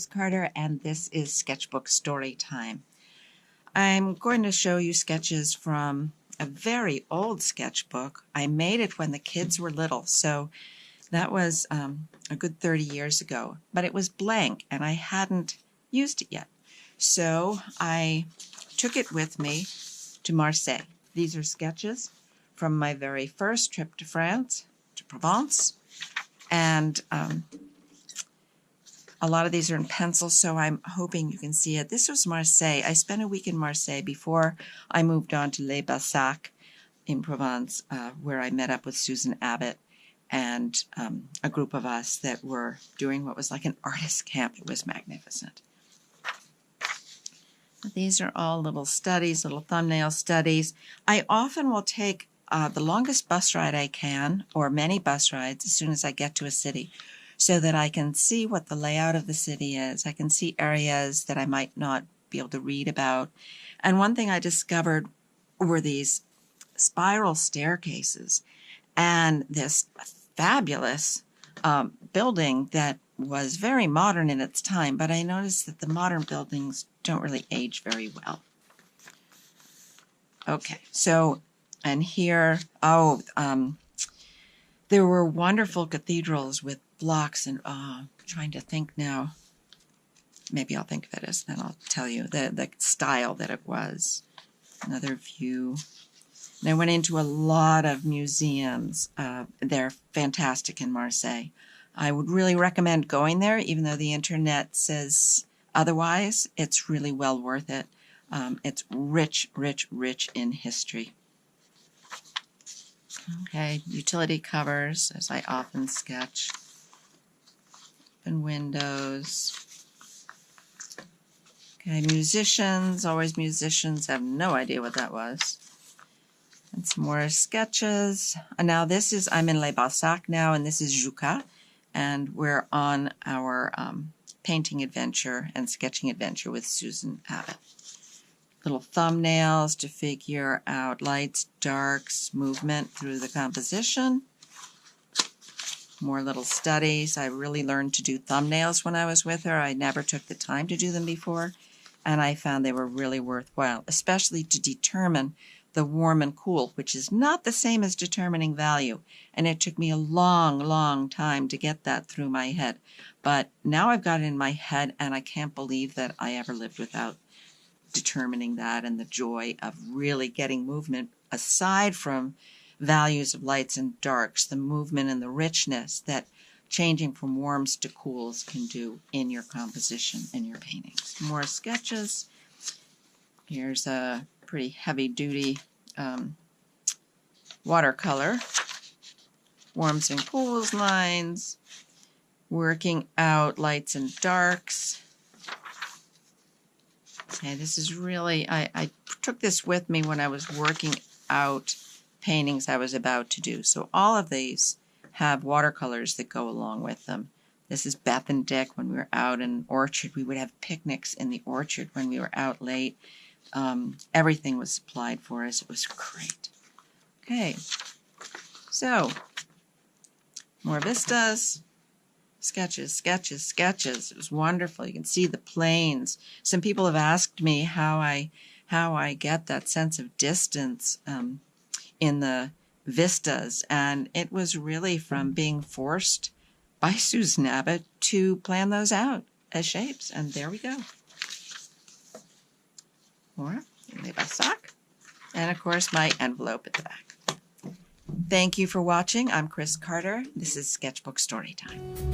Chris Carter, and this is Sketchbook Story Time. I'm going to show you sketches from a very old sketchbook. I made it when the kids were little, so that was a good 30 years ago, but it was blank and I hadn't used it yet. So I took it with me to Marseille. These are sketches from my very first trip to France, to Provence, and a lot of these are in pencil, so I'm hoping you can see it. This was Marseille. I spent a week in Marseille before I moved on to Les Bassacs in Provence, where I met up with Susan Abbott and a group of us that were doing what was like an artist camp. It was magnificent. These are all little studies, little thumbnail studies. I often will take the longest bus ride I can, or many bus rides, as soon as I get to a city, so that I can see what the layout of the city is. I can see areas that I might not be able to read about. And one thing I discovered were these spiral staircases and this fabulous building that was very modern in its time, but I noticed that the modern buildings don't really age very well. Okay, so, and here, there were wonderful cathedrals with blocks, and I'm trying to think now. Maybe I'll think of it as, then I'll tell you the style that it was. Another view. And I went into a lot of museums. They're fantastic in Marseille. I would really recommend going there, even though the internet says otherwise. It's really well worth it. It's rich, rich, rich in history. Okay, utility covers, as I often sketch. Open windows. Okay, musicians, always musicians. I have no idea what that was. And some more sketches. And now this is, I'm in Les Bassacs now, and this is Juca. And we're on our painting adventure and sketching adventure with Susan Abbott. Little thumbnails to figure out lights, darks, movement through the composition. More little studies. I really learned to do thumbnails when I was with her. I never took the time to do them before, and I found they were really worthwhile, especially to determine the warm and cool, which is not the same as determining value. And it took me a long, long time to get that through my head. But now I've got it in my head, and I can't believe that I ever lived without determining that, and the joy of really getting movement aside from values of lights and darks, the movement and the richness that changing from warms to cools can do in your composition and your paintings. More sketches. Here's a pretty heavy-duty watercolor. Warms and cools lines. Working out lights and darks. Okay, this is really, I took this with me when I was working out paintings I was about to do. So all of these have watercolors that go along with them. This is Beth and Dick when we were out in orchard. We would have picnics in the orchard when we were out late. Everything was supplied for us. It was great. Okay, so more vistas. Sketches, sketches, sketches. It was wonderful. You can see the planes. Some people have asked me how I get that sense of distance in the vistas, and it was really from being forced by Susan Abbott to plan those out as shapes, and there we go. More Les Bassacs, and of course my envelope at the back. Thank you for watching. I'm Chris Carter. This is Sketchbook Storytime.